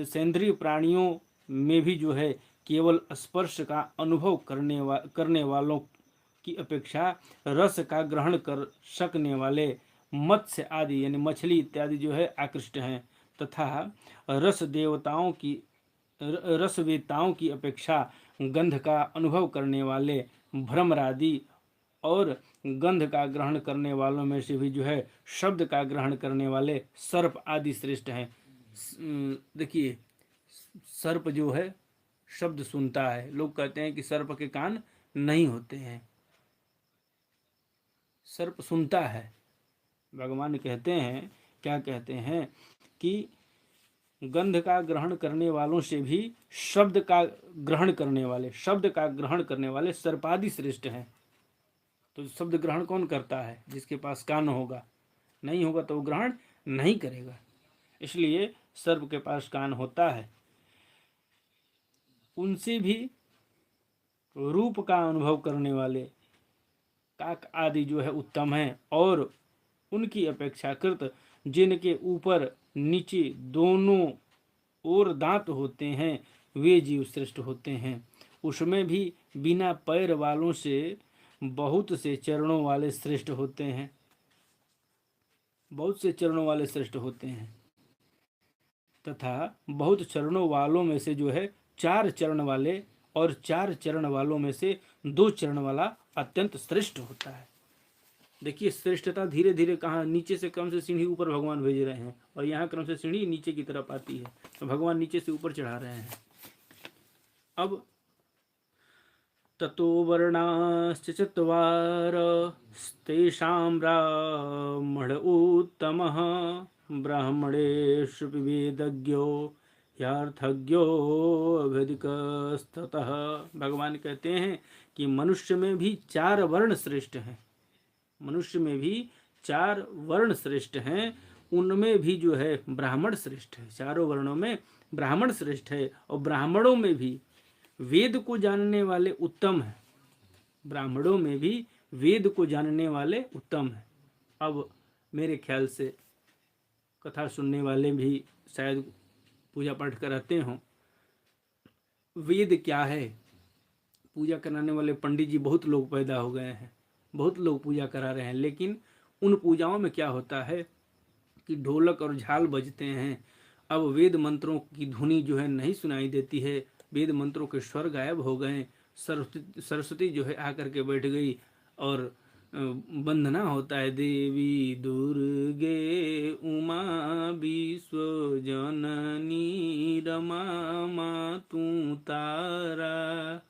सेंद्रीय प्राणियों में भी जो है केवल स्पर्श का अनुभव करने वालों की अपेक्षा रस का ग्रहण कर सकने वाले मत्स्य आदि यानी मछली इत्यादि जो है आकृष्ट हैं, तथा रसवेताओं की अपेक्षा गंध का अनुभव करने वाले भ्रमरादि और गंध का ग्रहण करने वालों में से भी जो है शब्द का ग्रहण करने वाले सर्प आदि श्रेष्ठ हैं। देखिए, सर्प जो है शब्द सुनता है। लोग कहते हैं कि सर्प के कान नहीं होते हैं, सर्प सुनता है। भगवान कहते हैं, क्या कहते हैं कि गंध का ग्रहण करने वालों से भी शब्द का ग्रहण करने वाले सर्पादि श्रेष्ठ हैं। तो शब्द ग्रहण कौन करता है? जिसके पास कान होगा, नहीं होगा तो वो ग्रहण नहीं करेगा। इसलिए सर्प के पास कान होता है। उनसे भी रूप का अनुभव करने वाले काक आदि जो है उत्तम है, और उनकी अपेक्षाकृत जिनके ऊपर नीचे दोनों ओर दांत होते हैं वे जीव श्रेष्ठ होते हैं। उसमें भी बिना पैर वालों से बहुत से चरणों वाले श्रेष्ठ होते हैं, बहुत से चरणों वाले श्रेष्ठ होते हैं, तथा बहुत चरणों वालों में से जो है 4 चरण वाले और 4 चरण वालों में से 2 चरण वाला अत्यंत श्रेष्ठ होता है। देखिए, श्रेष्ठता धीरे धीरे कहाँ नीचे से क्रम से सीढ़ी ऊपर भगवान भेज रहे हैं, और यहाँ क्रम से सीढ़ी नीचे की तरफ आती है, तो भगवान नीचे से ऊपर चढ़ा रहे हैं। अब ततो वर्णाश्च चत्वार तेषां ब्राह्मण उत्तमः ब्राह्मणेषु विवेदज्ञो यार्थज्ञो अभ्यधिकस्ततः। भगवान कहते हैं कि मनुष्य में भी 4 वर्ण श्रेष्ठ हैं, मनुष्य में भी 4 वर्ण श्रेष्ठ हैं, उनमें भी जो है ब्राह्मण श्रेष्ठ है। चारों वर्णों में ब्राह्मण श्रेष्ठ है, और ब्राह्मणों में भी वेद को जानने वाले उत्तम है, ब्राह्मणों में भी वेद को जानने वाले उत्तम है। अब मेरे ख्याल से कथा सुनने वाले भी शायद पूजा पाठ कराते हों। वेद क्या है? पूजा कराने वाले पंडित जी बहुत लोग पैदा हो गए हैं, बहुत लोग पूजा करा रहे हैं, लेकिन उन पूजाओं में क्या होता है कि ढोलक और झाल बजते हैं। अब वेद मंत्रों की धुनी जो है नहीं सुनाई देती है, वेद मंत्रों के स्वर गायब हो गए। सरस्वती जो है आकर के बैठ गई, और वंदना होता है, देवी दुर्गे उमा विश्व जननी रमा मातु तारा,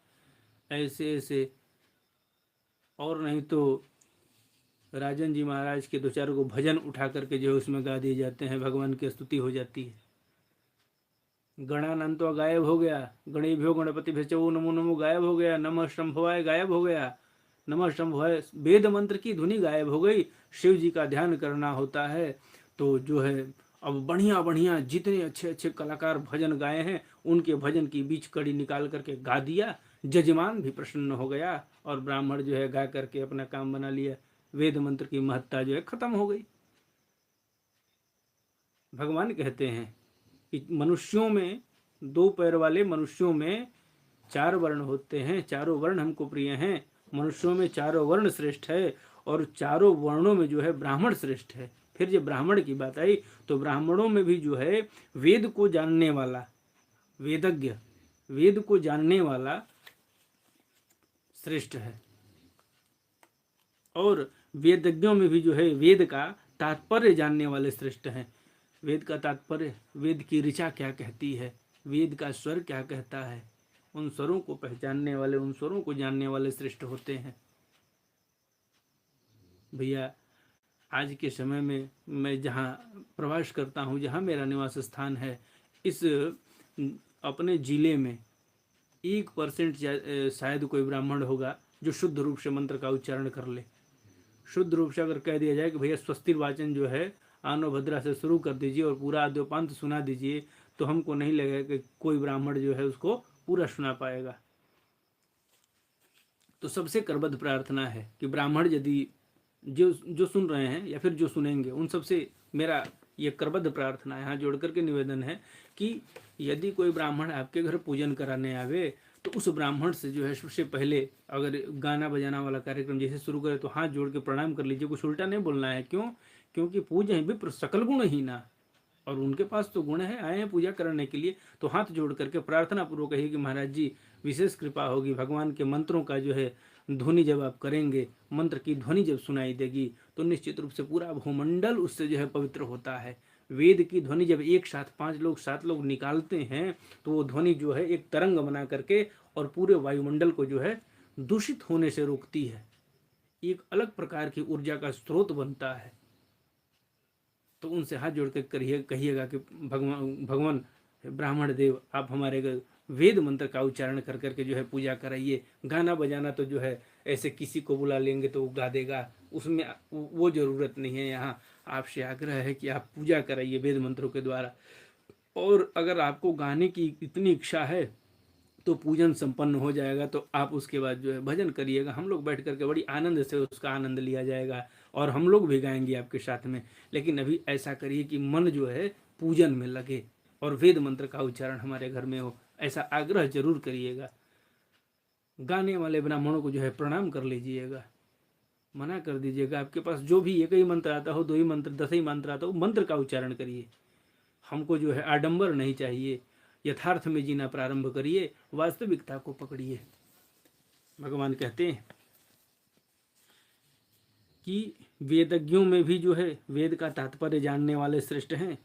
ऐसे ऐसे। और नहीं तो राजन जी महाराज के 2-4 को भजन उठा करके जो है उसमें गा दिए जाते हैं, भगवान की स्तुति हो जाती है। गणानंद तो गायब हो गया, गणेभ्यो गणपति भेचो नमो नमो गायब हो गया, नमः शंभवाय गायब हो गया, नमः शंभवाय वेद मंत्र की धुनी गायब हो गई। शिव जी का ध्यान करना होता है, तो जो है अब बढ़िया बढ़िया जितने अच्छे अच्छे कलाकार भजन गाए हैं उनके भजन की बीच कड़ी निकाल करके गा दिया, जजमान भी प्रसन्न हो गया, और ब्राह्मण जो है गा करके अपना काम बना लिया। वेद मंत्र की महत्ता जो है खत्म हो गई। भगवान कहते हैं कि मनुष्यों में 2 पैर वाले मनुष्यों में 4 वर्ण होते हैं, चारों वर्ण हमको प्रिय हैं। मनुष्यों में 4 वर्ण श्रेष्ठ है, और चारों वर्णों में जो है ब्राह्मण श्रेष्ठ है। फिर जब ब्राह्मण की बात आई तो ब्राह्मणों में भी जो है वेद को जानने वाला, वेदज्ञ, वेद को जानने वाला श्रेष्ठ है, और वेदज्ञों में भी जो है वेद का तात्पर्य जानने वाले श्रेष्ठ हैं। वेद का तात्पर्य, वेद की ऋचा क्या कहती है, वेद का स्वर क्या कहता है, उन स्वरों को पहचानने वाले, उन स्वरों को जानने वाले श्रेष्ठ होते हैं। भैया, आज के समय में मैं जहाँ प्रवास करता हूँ, जहाँ मेरा निवास स्थान है, इस अपने जिले में 1% शायद कोई ब्राह्मण होगा जो शुद्ध रूप से मंत्र का उच्चारण कर ले। शुद्ध रूप से अगर कह दिया जाए कि भैया स्वस्तिर वाचन जो है आनो भद्रा से शुरू कर दीजिए और पूरा आद्योपांत सुना दीजिए, तो हमको नहीं लगेगा कि कोई ब्राह्मण जो है उसको पूरा सुना पाएगा। तो सबसे करबद्ध प्रार्थना है कि ब्राह्मण यदि जो सुन रहे हैं या फिर जो सुनेंगे, उन सबसे मेरा ये करबद्ध प्रार्थना यहाँ जोड़ करके निवेदन है कि यदि कोई ब्राह्मण आपके घर पूजन कराने आवे तो उस ब्राह्मण से जो है सबसे पहले अगर गाना बजाना वाला कार्यक्रम जैसे शुरू करे तो हाथ जोड़ के प्रणाम कर लीजिए, कुछ उल्टा नहीं बोलना है। क्यों? क्योंकि पूज्य है विप्र सकल गुण ही ना, और उनके पास तो गुण है, आए हैं पूजा करने के लिए। तो हाथ जोड़ करके प्रार्थना पूर्वक कहिए कि महाराज जी विशेष कृपा होगी, भगवान के मंत्रों का जो है ध्वनि जब आप करेंगे, मंत्र की ध्वनि जब सुनाई देगी तो निश्चित रूप से पूरा भूमंडल उससे जो है पवित्र होता है। वेद की ध्वनि जब एक साथ 5 लोग 7 लोग निकालते हैं तो वो ध्वनि जो है एक तरंग बना करके और पूरे वायुमंडल को जो है दूषित होने से रोकती है, एक अलग प्रकार की ऊर्जा का स्रोत बनता है। तो उनसे हाथ जोड़ कर कहिएगा कि भगवान ब्राह्मण देव आप हमारे वेद मंत्र का उच्चारण कर करके जो है पूजा कराइए। गाना बजाना तो जो है ऐसे किसी को बुला लेंगे तो वो गा देगा, उसमें वो जरूरत नहीं है। यहाँ आपसे आग्रह है कि आप पूजा कराइए वेद मंत्रों के द्वारा। और अगर आपको गाने की इतनी इच्छा है तो पूजन संपन्न हो जाएगा तो आप उसके बाद जो है भजन करिएगा, हम लोग बैठ करके बड़ी आनंद से उसका आनंद लिया जाएगा और हम लोग भी गाएंगे आपके साथ में। लेकिन अभी ऐसा करिए कि मन जो है पूजन में लगे और वेद मंत्र का उच्चारण हमारे घर में हो, ऐसा आग्रह जरूर करिएगा। गाने वाले ब्राह्मणों को जो है प्रणाम कर लीजिएगा, मना कर दीजिएगा। आपके पास जो भी एक ही मंत्र आता हो, 2 ही मंत्र, 10 ही मंत्र आता हो, मंत्र का उच्चारण करिए। हमको जो है आडंबर नहीं चाहिए, यथार्थ में जीना प्रारंभ करिए, वास्तविकता को पकड़िए। भगवान कहते हैं कि वेदज्ञों में भी जो है वेद का तात्पर्य जानने वाले श्रेष्ठ हैं।